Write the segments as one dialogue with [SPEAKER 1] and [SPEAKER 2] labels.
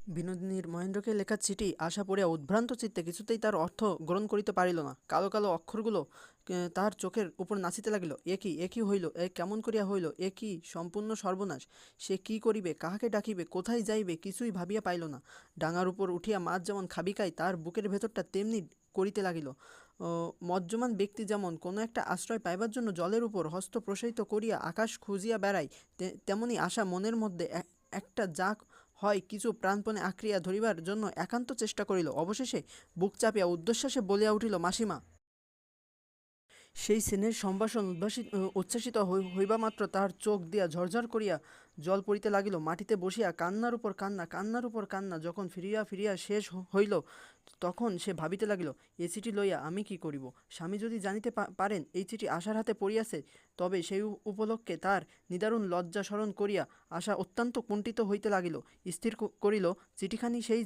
[SPEAKER 1] বিনোদিনীর মহেন্দ্রকে লেখা চিঠি আশা পড়িয়া উদ্ভ্রান্ত চিত্তে কিছুতেই তার অর্থ গ্রহণ করিতে পারিল না। কালো কালো অক্ষরগুলো তাহার চোখের উপর নাচিতে লাগিল। এ কি হইল, এ কেমন করিয়া হইল, এ কি সম্পূর্ণ সর্বনাশ। সে কি করিবে, কাহাকে ডাকিবে, কোথায় যাইবে, কিছুই ভাবিয়া পাইল না। ডাঙার উপর উঠিয়া মাছ যেমন খাবি খায়, তার বুকের ভেতরটা তেমনি করিতে লাগিল। মজ্জমান ব্যক্তি যেমন কোনো একটা আশ্রয় পাইবার জন্য জলের উপর হস্ত প্রসারিত করিয়া আকাশ খুঁজিয়া বেড়ায়, তেমনি আশা মনের মধ্যে একটা যাক হয় কিছু প্রাণপণে আঁকড়িয়া ধরিবার জন্য একান্ত চেষ্টা করিল। অবশেষে বুক চাপিয়া উদ্ধশ্বাসে বলিয়া উঠিল, মাসিমা। সেই স্নেহের সম্ভাষণ উচ্ছ্বাসিত হইবা মাত্র তাহার চোখ দিয়া ঝরঝর করিয়া জল পড়িতে লাগিল। মাটিতে বসিয়া কান্নার উপর কান্না, কান্নার উপর কান্না যখন ফিরিয়া ফিরিয়া শেষ হইল, তখন সে ভাবিতে লাগিল, এ চিঠি লইয়া আমি কি করিব। স্বামী যদি জানিতে পারেন এই চিঠি আশার হাতে পড়িয়াছে, তবে সেই উপলক্ষে তার নিদারুণ লজ্জা স্মরণ করিয়া আশা অত্যন্ত কুণ্ঠিত হইতে লাগিল। স্থির করিল, চিঠিখানি সেই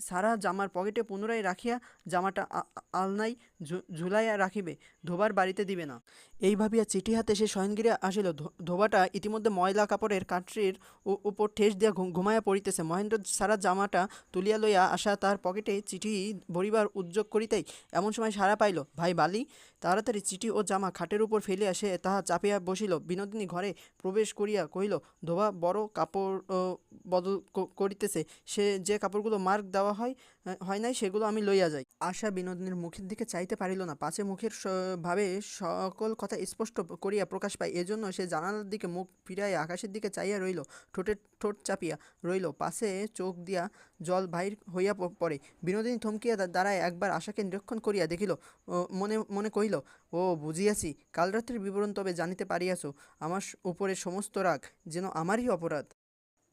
[SPEAKER 1] সারা জামার পকেটে পুনরায় রাখিয়া জামাটা আলনায় ঝুলাইয়া রাখিবে, ধোবার বাড়িতে দিবে না। এই ভাবিয়া চিঠি হাতে সে শয়নগৃহে আসিল। ধোবাটা ইতিমধ্যে ময়লা কাপড়ের কাঠরির উপর ঠেস দিয়া ঘুমাইয়া পড়িতেছে। মহেন্দ্র সারা জামাটা তুলিয়া লইয়া আসা তার পকেটে চিঠি ভরিবার উদ্যোগ করিতেই এমন সময় সাড়া পাইল, ভাই বালি। তাড়াতাড়ি চিঠি ও জামা খাটের উপর ফেলিয়া সে তাহা চাপিয়া বসিল। বিনোদিনী ঘরে প্রবেশ করিয়া কহিল, ধোবা বড় কাপড় বদল করিতেছে, সে যে কাপড়গুলো মার্ক দেওয়া হয় নাই সেগুলো আমি লইয়া যাই। আশা বিনোদিনীর মুখের দিকে চাইতে পারিল না, পাছে মুখের ভাবে সকল কথা স্পষ্ট করিয়া প্রকাশ পায়। এজন্য সে জানালার দিকে মুখ ফিরাইয়া আকাশের দিকে চাইয়া রইল, ঠোঁট চাপিয়া রইল, পাছে চোখ দিয়া জল বাহির হইয়া পড়ে। বিনোদিনী থমকিয়া দাঁড়ায় একবার আশাকে নিরীক্ষণ করিয়া দেখিল, মনে মনে কহিল, ও বুঝিয়াছি, কাল রাত্রের বিবরণ তবে জানিতে পারিয়াছ। আমার উপরে সমস্ত রাগ যেন আমারই অপরাধ।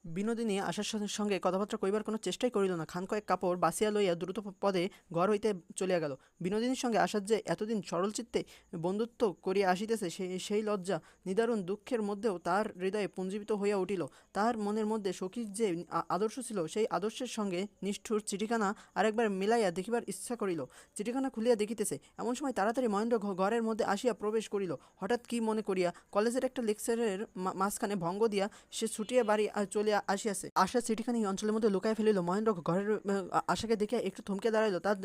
[SPEAKER 1] বিনোদিনী আশার সঙ্গে কথাবার্তা কইবার কোনো চেষ্টাই করিল না। খান কয়েক কাপড় বাসিয়া লইয়া দ্রুত পদে ঘর হইতে চলিয়া গেল। বিনোদিনীর সঙ্গে আশার যে এতদিন সরলচিত্তে বন্ধুত্ব করিয়া আসিতেছে, সেই লজ্জা নিদারুণ দুঃখের মধ্যেও তাহার হৃদয়ে পুঞ্জীবিত হইয়া উঠিল। তাহার মনের মধ্যে সখীর যে আদর্শ ছিল, সেই আদর্শের সঙ্গে নিষ্ঠুর চিঠিখানা আরেকবার মিলাইয়া দেখিবার ইচ্ছা করিল। চিঠিখানা খুলিয়া দেখিতেছে, এমন সময় তাড়াতাড়ি মহেন্দ্র ঘরের মধ্যে আসিয়া প্রবেশ করিল। হঠাৎ কি মনে করিয়া কলেজের একটা লেকচারের মাঝখানে ভঙ্গ দিয়া সে ছুটিয়া বাড়ি চলিয়া আসিয়াছে। আশা চিঠিখানি অঞ্চলের মধ্যে লুকাইয়া ফেলিল। মহেন্দ্র ঘরের আশাকে দেখিয়া একটু থমকে দাঁড়াইল। তার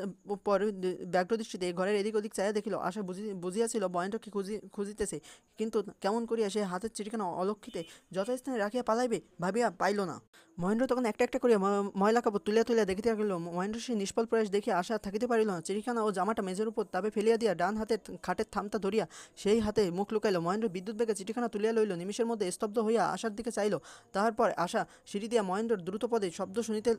[SPEAKER 1] পরে ব্যগ্র দৃষ্টিতে ঘরের এদিক ওদিক চাইয়া দেখিল। আশা বুঝিয়াছিল মহেন্দ্রকে খুঁজিতেছে, কিন্তু কেমন করিয়া সে হাতের চিঠিখানা অলক্ষিতে যথাস্থানে রাখিয়া পালাইবে ভাবিয়া পাইল না। মহেন্দ্র তখন একটা একটা করিয়া ময়লা কাপড় তুলিয়া তুলিয়া দেখিতে লাগিল। মহেন্দ্র সেই নিষ্ফল প্রয়াস দেখিয়া আশা থাকিতে পারিল না। চিঠিখানা ও জামাটা মেঝের উপর তাবে ফেলিয়া দিয়া ডান হাতের খাটের থামটা ধরিয়া সেই হাতে মুখ লুকাইল। মহেন্দ্র বিদ্যুৎ বেগে চিঠিখানা তুলিয়া লইল। নিমিষের মধ্যে স্তব্ধ হইয়া আশার দিকে চাইল। তাহার পর আশা সিঁড়ি দিয়া মহেন্দ্রের দ্রুতপদে শব্দ শুনিতে